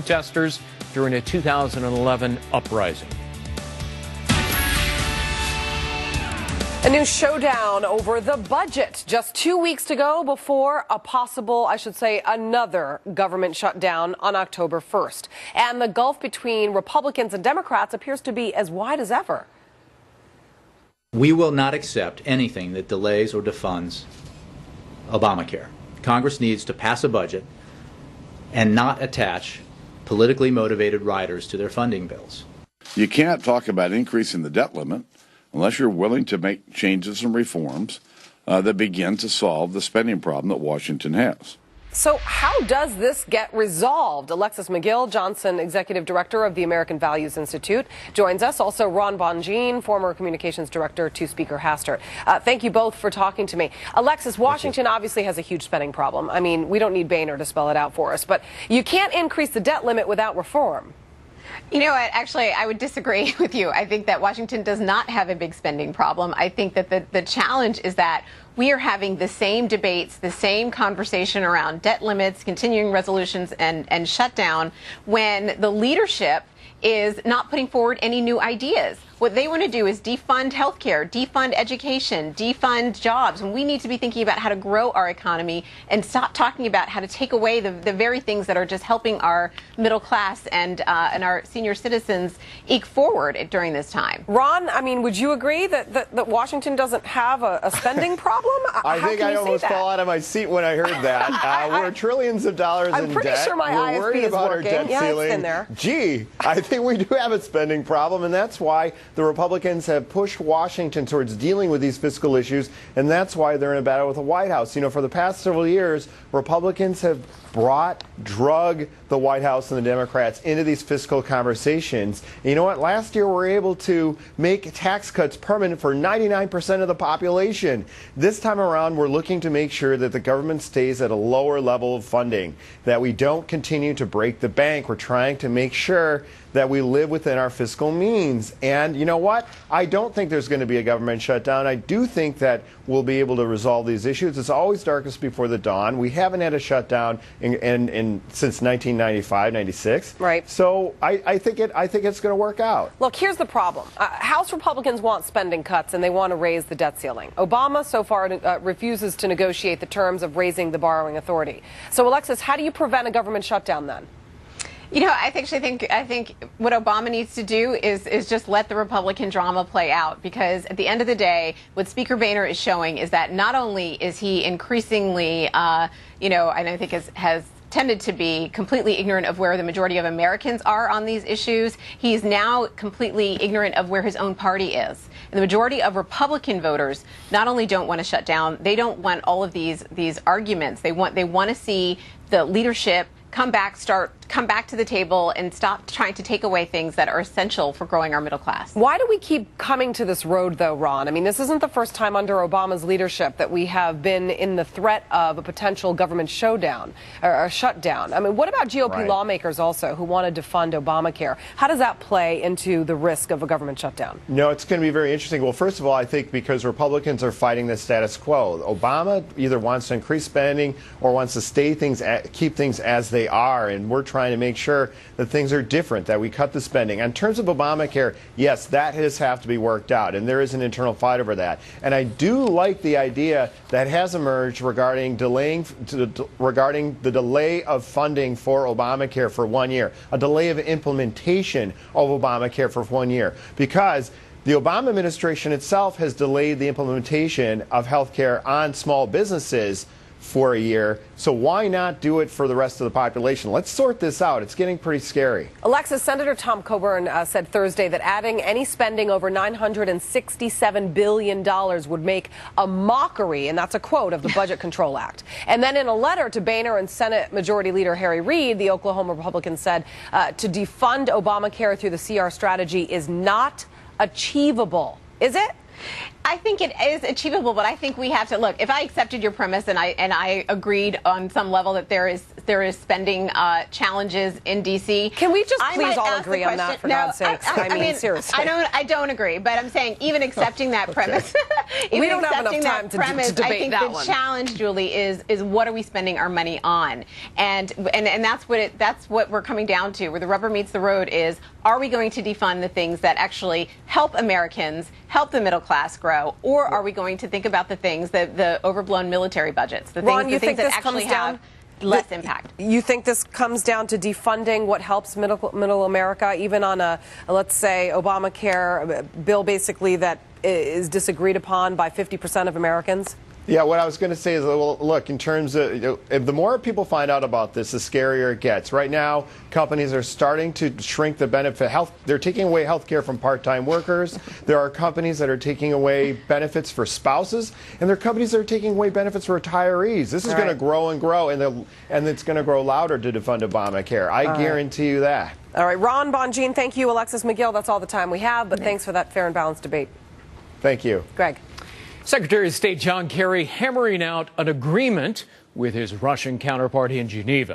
protesters during a 2011 uprising. A new showdown over the budget. Just 2 weeks to go before a possible, I should say, another government shutdown on October 1st. And the gulf between Republicans and Democrats appears to be as wide as ever. We will not accept anything that delays or defunds Obamacare. Congress needs to pass a budget and not attach politically motivated riders to their funding bills. You can't talk about increasing the debt limit unless you're willing to make changes and reforms that begin to solve the spending problem that Washington has. So how does this get resolved? Alexis McGill Johnson, Executive Director of the American Values Institute, joins us. Also, Ron Bonjean, former Communications Director to Speaker Hastert. Thank you both for talking to me. Alexis, Washington obviously has a huge spending problem. I mean, we don't need Boehner to spell it out for us. But you can't increase the debt limit without reform. You know what? Actually, I would disagree with you. I think that Washington does not have a big spending problem. I think that the challenge is that we are having the same debates, the same conversation around debt limits, continuing resolutions, and shutdown when the leadership is not putting forward any new ideas. What they want to do is defund healthcare, defund education, defund jobs. And we need to be thinking about how to grow our economy and stop talking about how to take away the very things that are just helping our middle class and our senior citizens eke forward during this time. Ron, I mean, would you agree that Washington doesn't have a spending problem? I think I almost fell out of my seat when I heard that. We're trillions of dollars in debt. I'm pretty sure my We're worried ISP about is working. our debt ceiling. It's in there. Gee, I think we do have a spending problem, and that's why the Republicans have pushed Washington towards dealing with these fiscal issues, and that's why they're in a battle with the White House. You know, for the past several years, Republicans have drug the White House and the Democrats into these fiscal conversations. And you know what? Last year, we were able to make tax cuts permanent for 99% of the population. This time around, we're looking to make sure that the government stays at a lower level of funding, that we don't continue to break the bank. We're trying to make sure that we live within our fiscal means. And you know what? I don't think there's going to be a government shutdown. I do think that we'll be able to resolve these issues. It's always darkest before the dawn. We haven't had a shutdown since 1995, 96. Right. So I think it's going to work out. Look, here's the problem. House Republicans want spending cuts and they want to raise the debt ceiling. Obama so far refuses to negotiate the terms of raising the borrowing authority. So, Alexis, how do you prevent a government shutdown then? You know, I think what Obama needs to do is just let the Republican drama play out, because at the end of the day, what Speaker Boehner is showing is that not only is he increasingly, and I think has tended to be completely ignorant of where the majority of Americans are on these issues, he's now completely ignorant of where his own party is. And the majority of Republican voters not only don't want to shut down, they don't want all of these arguments. They want to see the leadership come back to the table and stop trying to take away things that are essential for growing our middle class. Why do we keep coming to this road, though, Ron? I mean, this isn't the first time under Obama's leadership that we have been in the threat of a potential government showdown or a shutdown. I mean, what about GOP lawmakers also who want to defund Obamacare? How does that play into the risk of a government shutdown? No, it's going to be very interesting. Well, first of all, I think because Republicans are fighting the status quo. Obama either wants to increase spending or wants to keep things as they are, and we're trying to make sure that things are different, that we cut the spending. In terms of Obamacare, yes, that has to be worked out, and there is an internal fight over that. And I do like the idea that has emerged regarding the delay of funding for Obamacare for 1 year, a delay of implementation of Obamacare for 1 year, because the Obama administration itself has delayed the implementation of health care on small businesses for a year, so why not do it for the rest of the population? Let's sort this out. It's getting pretty scary. Alexis, Senator Tom Coburn said Thursday that adding any spending over $967 billion would make a mockery, and that's a quote, of the Budget Control Act. And then in a letter to Boehner and Senate Majority Leader Harry Reid, the Oklahoma Republican said to defund Obamacare through the CR strategy is not achievable. Is it? I think it is achievable, but I think we have to look. If I accepted your premise and I agreed on some level that there is there is spending challenges in D.C. Can we just I please might all ask the agree on that, for question- God's sakes? I mean, seriously. I don't agree, but I'm saying even accepting that premise, We don't have enough time to premise, debate I think that the one. challenge, Julie, is what are we spending our money on, and that's what we're coming down to. Where the rubber meets the road is: are we going to defund the things that actually help Americans, help the middle class grow, or are we going to think about the things that the overblown military budgets, the Ron, things, you the things think that this comes actually have less impact? You think this comes down to defunding what helps middle America, even on a, let's say, Obamacare bill basically that is disagreed upon by 50% of Americans? Yeah, what I was going to say is, well, look, in terms of, if the more people find out about this, the scarier it gets. Right now, companies are starting to shrink the benefit. They're taking away health care from part-time workers. There are companies that are taking away benefits for spouses, and there are companies that are taking away benefits for retirees. This is going to grow and grow, and it's going to grow louder to defund Obamacare. I guarantee you that. All right, Ron, Bonjean, thank you. Alexis McGill, that's all the time we have, but thanks for that fair and balanced debate. Thank you. Greg. Secretary of State John Kerry hammering out an agreement with his Russian counterpart in Geneva.